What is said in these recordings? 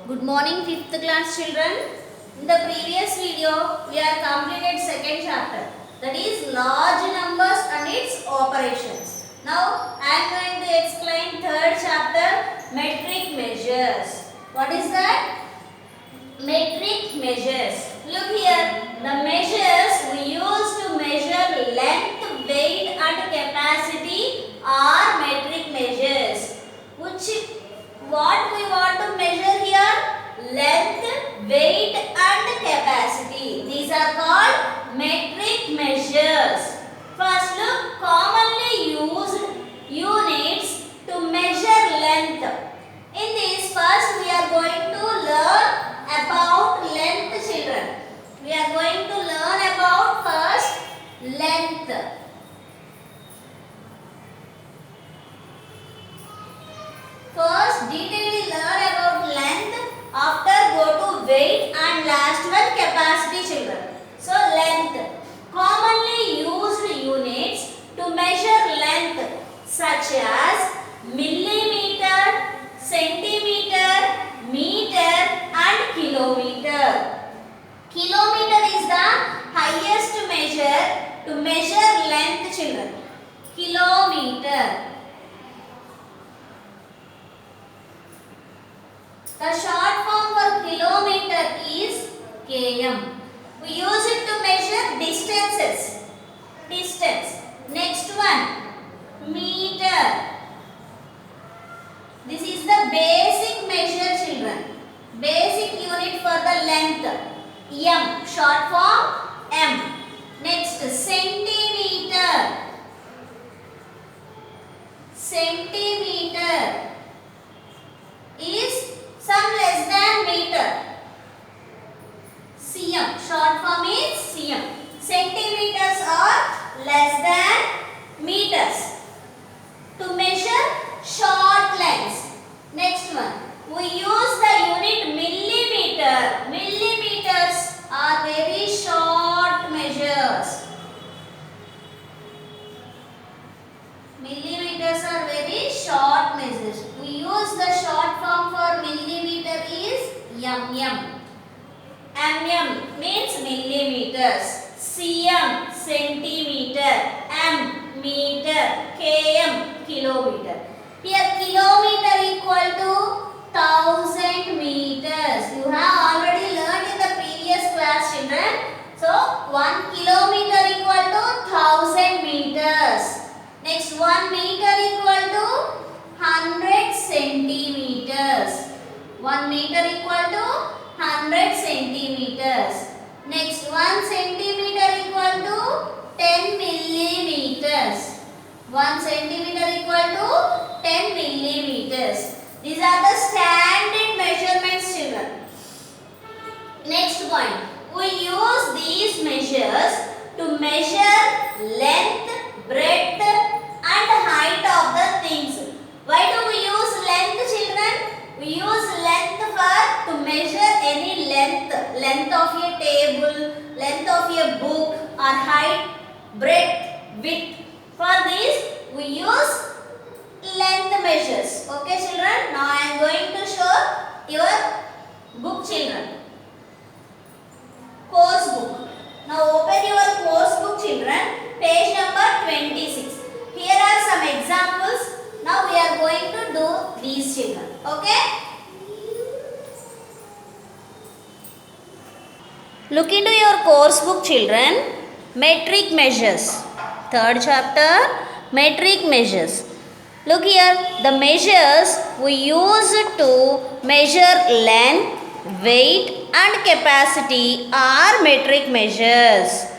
Good morning 5th class children. In the previous video we have completed second chapter, that is large numbers and its operations. Now I am going to explain third chapter, metric measures. What is that? Metric measures. Look here, the measures we use to measure length, weight and capacity are metric measures. What we want to measure here? Length, weight and capacity. These are called metric measures. First look, commonly used units to measure length. In this first we are going to learn about length, children. We are going to learn about first length. First detailedly learn about length, after go to weight and last one capacity, children. So length, commonly used units to measure length such as millimeter, centimeter, meter and kilometer. Kilometer is the highest measure to measure length, children. Kilometer. The short form for kilometer is km. We use it to measure distances. Distance. Next one, meter. This is the basic measure, children. Basic unit for the length. M. Short form M. Next, centimeter. Centimeter is some less than meter. cm. Short form is cm. Centimeters are less than meters. To measure short lengths. Next one, we use the unit millimeter. Millimeters are very short measures. Millimeters are very short measures. We use the short form for millimeter is mm. mm means millimeters. cm centimeter. m meter. km kilometer. Here kilometer equal to 1000 meters. You have already learned in the previous class, children. So 1 kilometer equal to 1000 meters. Next, 1 meter equal to 100 centimeters. 1 meter equal to 100 centimeters. Next, 1 centimeter equal to 10 millimeters. 1 centimeter equal to 10 millimeters. These are the standard measurements, children. Next point, we use these measures to measure length, breadth and height of the things. Why do we use length, children? We use length for to measure any length. Length of a table, length of a book or height, breadth, width. For this we use length measures. Okay, children. Now I am going to show your book, children. Course book. Now open your course book, children. Page number 26. Here are some examples. Now we are going to do these, children. Okay? Look into your course book, children. Metric measures. Third chapter, metric measures. Look here, the measures we use to measure length, weight and capacity are metric measures.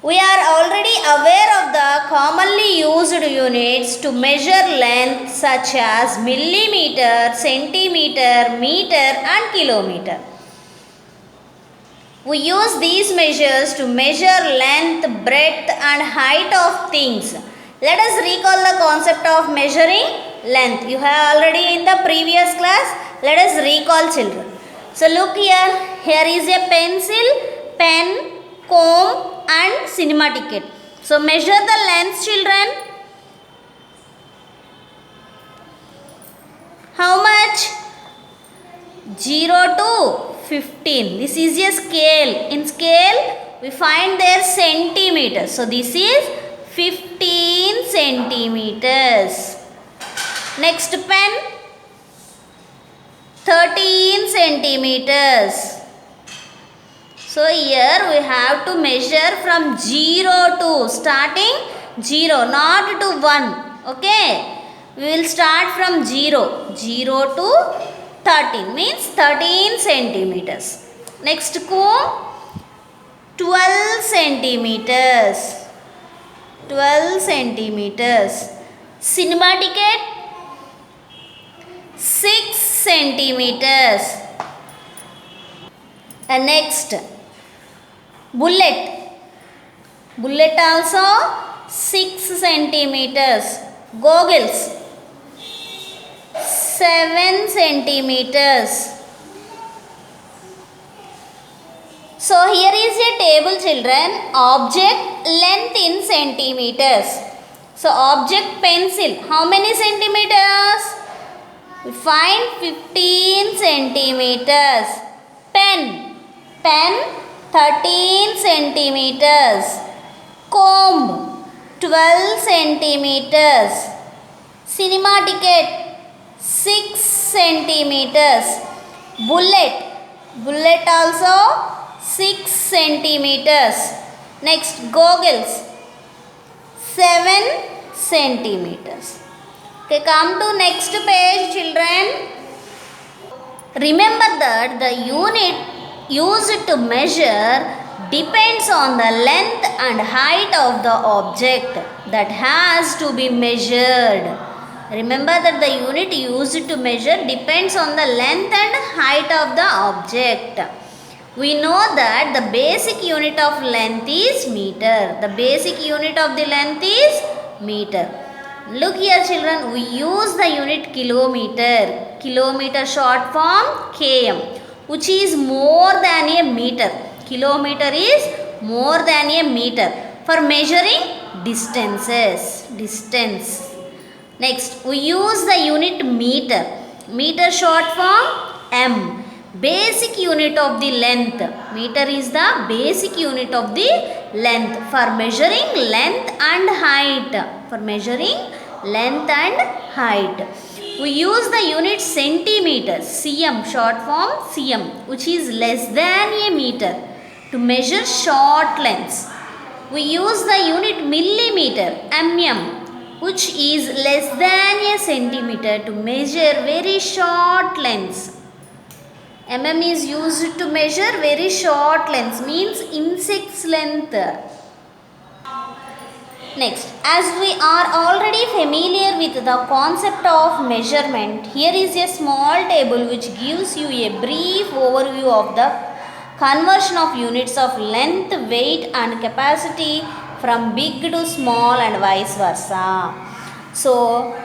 We are already aware of the commonly used units to measure length such as millimeter, centimeter, meter and kilometer. We use these measures to measure length, breadth and height of things. Let us recall the concept of measuring length. You have already in the previous class. Let us recall, children. So look here. Here is a pencil, pen, comb and cinema ticket. So measure the length, children. How much? 0 to 15. This is a scale. In scale, we find their centimeters. So this is 15 centimeters. Next pen, 13 centimeters. So here we have to measure from 0 to, starting 0, not to 1. Okay. We will start from 0. 0 to 13 means 13 centimeters. Next comb, 12 centimeters. 12 centimeters. Cinema ticket, 6 centimeters. And next, bullet. Bullet also 6 centimeters. Goggles, 7 centimeters. So here is a table, children. Object length in centimeters. So object pencil, how many centimeters? We find 15 centimeters. Pen, 13 centimeters. Comb, 12 centimeters. Cinema ticket, 6 centimeters. Bullet also 6 centimeters. Next, goggles, 7 centimeters. Okay, come to next page, children. Remember that the unit used to measure depends on the length and height of the object that has to be measured. Remember that the unit used to measure depends on the length and height of the object. We know that the basic unit of length is meter. The basic unit of the length is meter. Look here, children, we use the unit kilometer. Kilometer short form km, which is more than a meter. Kilometer is more than a meter for measuring distances. Distance. Next, we use the unit meter. Meter short form m. Basic unit of the length. Meter is the basic unit of the length for measuring length and height. For measuring length and height. We use the unit centimeter, cm, short form cm, which is less than a meter, to measure short lengths. We use the unit millimeter, mm, which is less than a centimeter, to measure very short lengths. Mm is used to measure very short lengths, means insect's length. Next, as we are already familiar with the concept of measurement, here is a small table which gives you a brief overview of the conversion of units of length, weight and capacity from big to small and vice versa. So,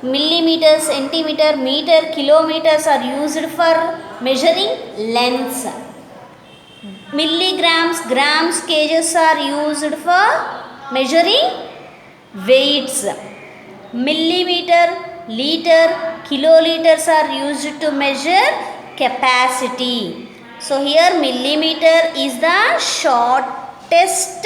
millimeter, centimeter, meter, kilometers are used for measuring lengths. Milligrams, grams, kgs are used for measuring weights. Millimeter, liter, kiloliters are used to measure capacity. So here millimeter is the shortest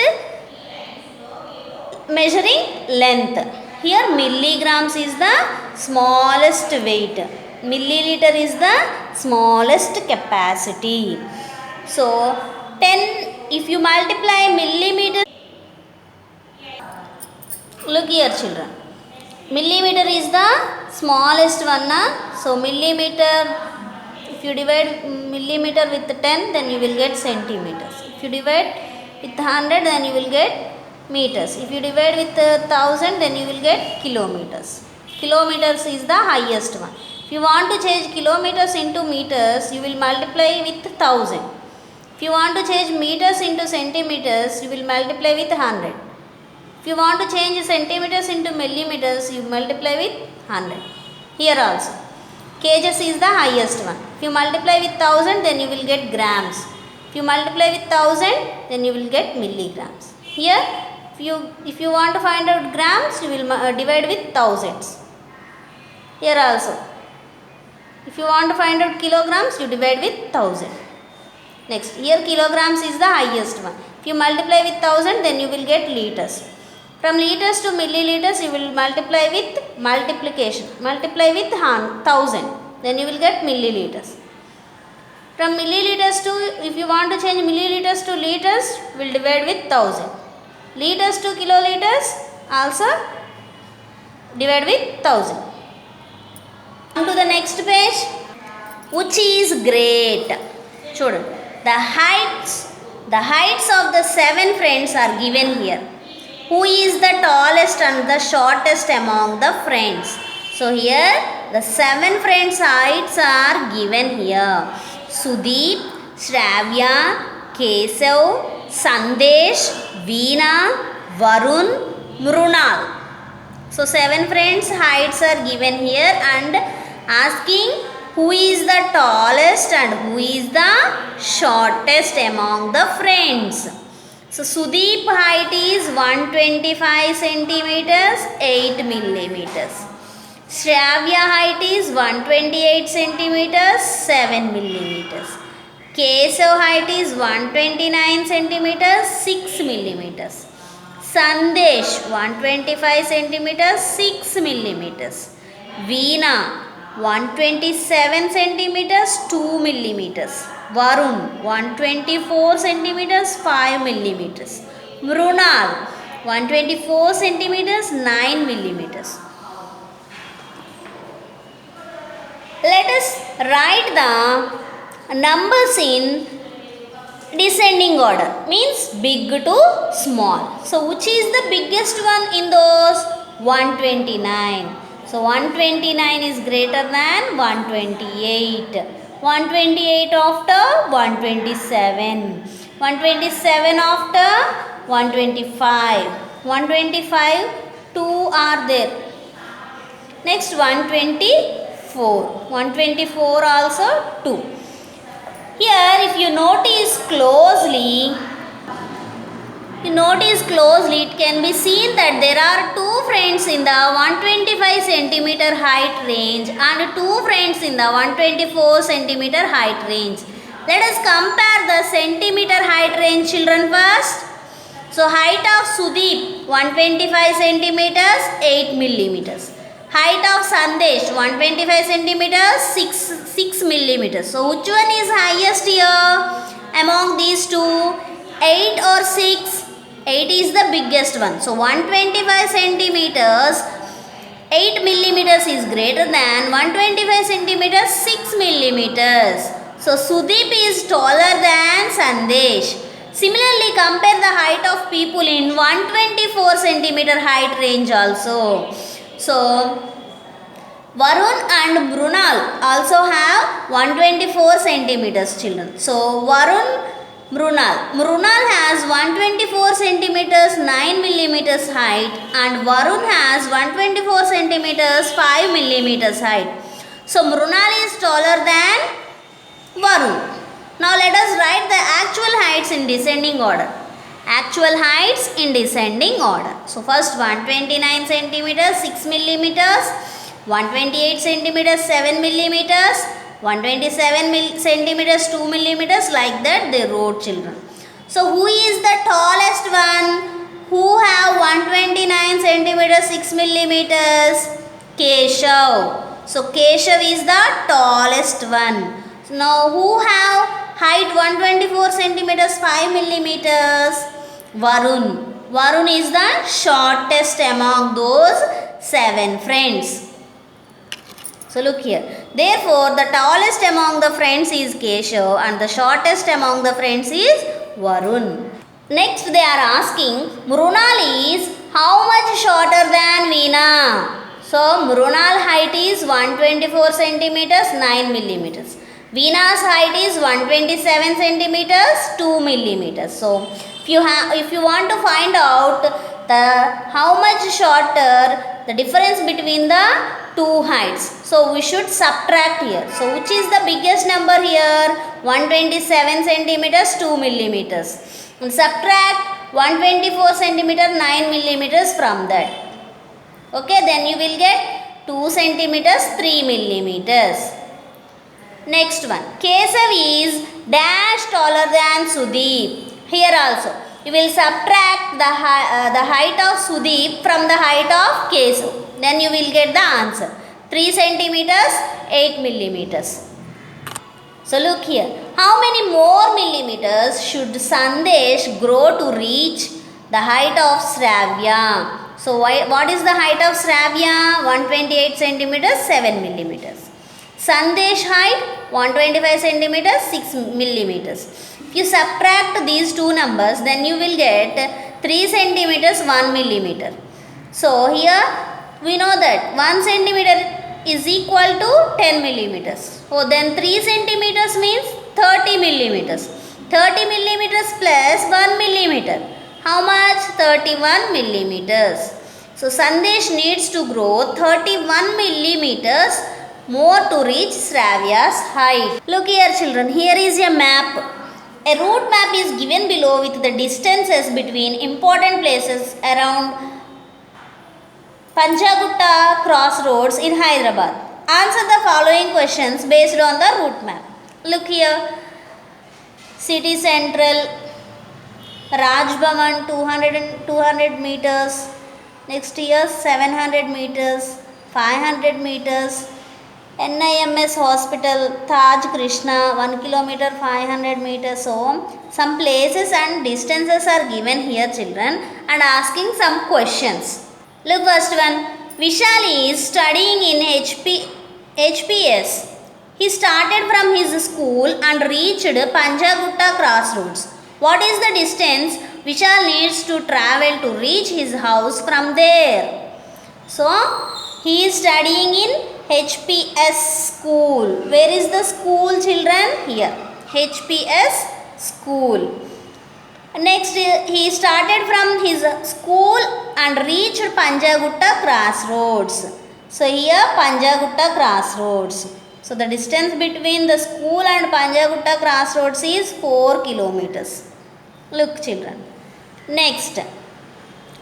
measuring length. Here milligrams is the smallest weight. Milliliter is the smallest capacity. So 10, if you multiply millimeter, look here, children, millimeter is the smallest one. So millimeter, if you divide millimeter with 10, then you will get centimeters. If you divide with 100, then you will get meters. If you divide with 1000, then you will get kilometers. Kilometers is the highest one. If you want to change kilometers into meters, you will multiply with 1000. If you want to change meters into centimeters, you will multiply with 100. If you want to change centimeters into millimeters, you multiply with 100. Here also, kgs is the highest one. If you multiply with 1000, then you will get grams. If you multiply with 1000, then you will get milligrams. Here, if you want to find out grams, you will divide with thousands. Here also, If you want to find out kilograms, you divide with 1000. Next, here kilograms is the highest one. If you multiply with 1000, then you will get liters. From liters to milliliters, you will multiply with multiplication. Multiply with 1000, then you will get milliliters. From milliliters to, if you want to change milliliters to liters, we will divide with 1000. Liters to kiloliters, also divide with 1000. Come to the next page. Which is great? Children, the heights of the 7 friends are given here. Who is the tallest and the shortest among the friends? So here the 7 friends' heights are given here. Sudeep, Shravya, Kesav, Sandesh, Veena, Varun, Mrunal. So 7 friends' heights are given here and asking who is the tallest and who is the shortest among the friends. So Sudeep height is 125 centimeters, 8 millimeters. Shravya height is 128 centimeters, 7 millimeters. Kesav height is 129 centimeters, 6 millimeters. Sandesh 125 centimeters, 6 millimeters. Veena 127 centimeters, 2 millimeters. Varun 124 centimeters, 5 millimeters. Mrunal 124 centimeters, 9 millimeters. Let us write the numbers in descending order, means big to small. So which is the biggest one in those? 129. So 129 is greater than 128. 128 after 127. 127 after 125. 125, 2 are there. Next 124. 124 also 2. Here if you notice closely, it can be seen that there are 2 friends in the 125 centimeter height range and 2 friends in the 124 centimeter height range. Let us compare the centimeter height range, children, first. So height of Sudeep 125 centimeters, 8 millimeters. Height of Sandesh 125 centimeters, 6 millimeters. So which one is highest here among these two? 8 or 6? 8 is the biggest one. So 125 centimeters, 8 millimeters is greater than 125 centimeters, 6 millimeters. So Sudeep is taller than Sandesh. Similarly, compare the height of people in 124 centimeter height range also. So Varun and Mrunal also have 124 centimeters, children. So Varun, Mrunal has 124 centimeters, 9 millimeters height, and Varun has 124 centimeters, 5 millimeters height. So Mrunal is taller than Varun. Now let us write the actual heights in descending order. Actual heights in descending order. So first 129 centimeters, 6 millimeters, 128 centimeters, 7 millimeters, 127 centimeters, 2 millimeters, like that they wrote, children. So who is the tallest one? Who have 129 centimeters, 6 millimeters? Kesav. So Kesav is the tallest one. Now who have height 124 centimeters, 5 millimeters? Varun. Varun is the shortest among those 7 friends. So look here. Therefore, the tallest among the friends is Kesav and the shortest among the friends is Varun. Next they are asking, Mrunal is how much shorter than Veena? So Mrunal height is 124 centimeters, 9 millimeters. Veena's height is 127 centimeters, 2 millimeters. So if you want to find out the how much shorter the difference between the two heights, so we should subtract here. So which is the biggest number here? 127 centimeters, 2 millimeters. And subtract 124 centimeter, 9 millimeters from that. Okay, then you will get 2 centimeters, 3 millimeters. Next one. Kesav is dash taller than Sudeep. Here also. You will subtract the height of Sudeep from the height of Kesav. Then you will get the answer. 3 centimeters, 8 millimeters. So look here. How many more millimeters should Sandesh grow to reach the height of Shravya? So what is the height of Shravya? 128 centimeters, 7 millimeters. Sandesh height 125 centimeters, 6 millimeters. If you subtract these two numbers, then you will get 3 centimeters, 1 millimeter. So here we know that 1 centimeter is equal to 10 millimeters. So then 3 centimeters means 30 millimeters. 30 millimeters plus 1 millimeter. How much? 31 millimeters. So Sandesh needs to grow 31 millimeters more to reach Shravya's height. Look here children, here is a map. A route map is given below with the distances between important places around Panjagutta crossroads in Hyderabad. Answer the following questions based on the route map. Look here. City Central, Raj Bhavan 200 meters. Next here 700 meters, 500 meters. NIMS Hospital, Taj Krishna 1 kilometer 500 meters. So some places and distances are given here children and asking some questions. Look first one. Vishal is studying in HPS. He started from his school and reached Panjagutta crossroads. What is the distance Vishal needs to travel to reach his house from there? So he is studying in HPS school. Where is the school children? Here. HPS school. Next, he started from his school and reached Panjagutta crossroads. So here Panjagutta crossroads. So the distance between the school and Panjagutta crossroads is 4 kilometers. Look children. Next,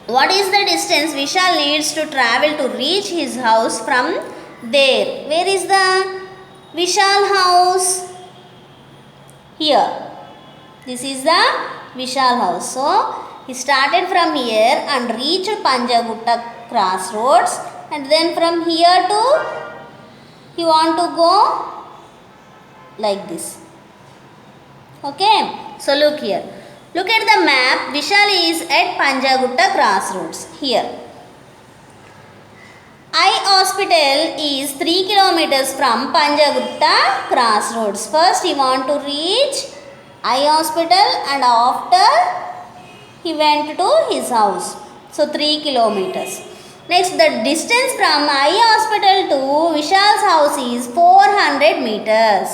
what is the distance Vishal needs to travel to reach his house from there? Where is the Vishal house? Here. This is the Vishal house. So he started from here and reached Panjagutta crossroads, and then from here to he want to go like this. Okay. So look here. Look at the map. Vishal is at Panjagutta crossroads. Here. Eye hospital is 3 kilometers from Panjagutta crossroads. First he want to reach eye hospital and after he went to his house. So 3 kilometers. Next, the distance from eye hospital to Vishal's house is 400 meters.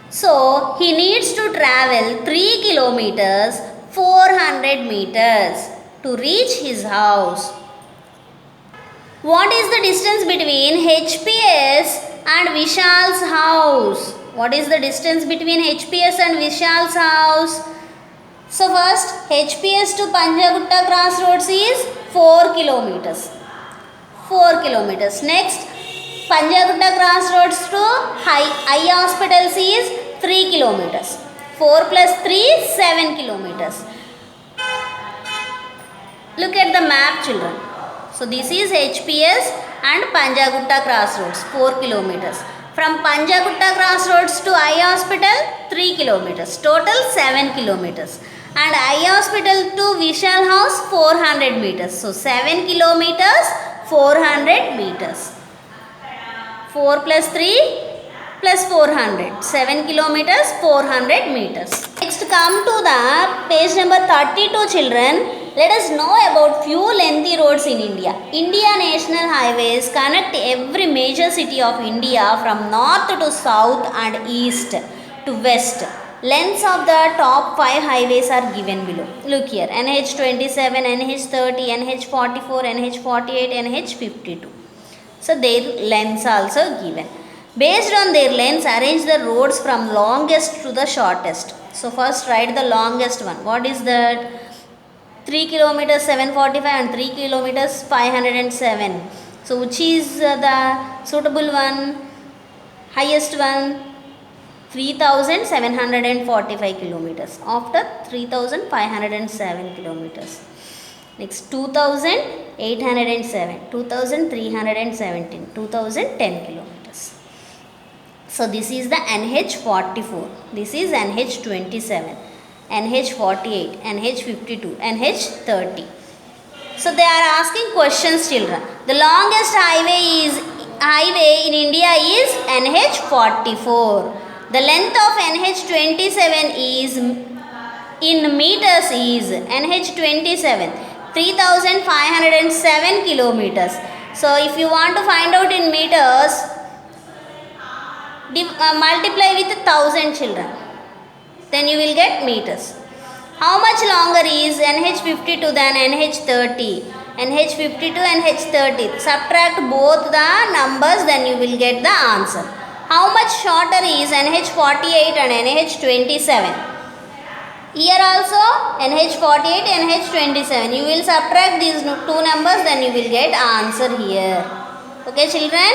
So he needs to travel 3 kilometers 400 meters to reach his house. What is the distance between HPS and Vishal's house? What is the distance between HPS and Vishal's house? So first HPS to Panjagutta crossroads is 4 kilometers. 4 kilometers. Next, Panjagutta crossroads to eye hospitals is 3 kilometers. 4 plus 3 7 kilometers. Look at the map children. So this is HPS and Panjagutta crossroads 4 kilometers. From Panjagutta crossroads to eye hospital 3 kilometers. Total 7 kilometers. And eye hospital to Vishal house 400 meters. So 7 kilometers 400 meters. 4 plus 3 plus 400. 7 kilometers 400 meters. Next come to the page number 32 children. Let us know about few lengthy roads in India. India national highways connect every major city of India from north to south and east to west. Lengths of the top 5 highways are given below. Look here. NH27, NH30, NH44, NH48, NH52. So their lengths also given. Based on their lengths, arrange the roads from longest to the shortest. So first write the longest one. What is that? 3 kilometers 745 and 3 kilometers 507. So which is the suitable one? Highest one? 3745 kilometers after 3507 kilometers. Next 2807, 2317, 2010 kilometers. So this is the NH44, this is NH27, NH48, NH52, NH30. So they are asking questions, children. The longest highway in India is NH44. The length of NH27 is in meters is NH27 3507 kilometers. So if you want to find out in meters, multiply with 1000, children, then you will get meters. How much longer is NH52 than NH30? NH52 and NH30. Subtract both the numbers, then you will get the answer. How much shorter is NH48 and NH27? Here also NH48 and NH27. You will subtract these two numbers, then you will get answer here. Okay, children?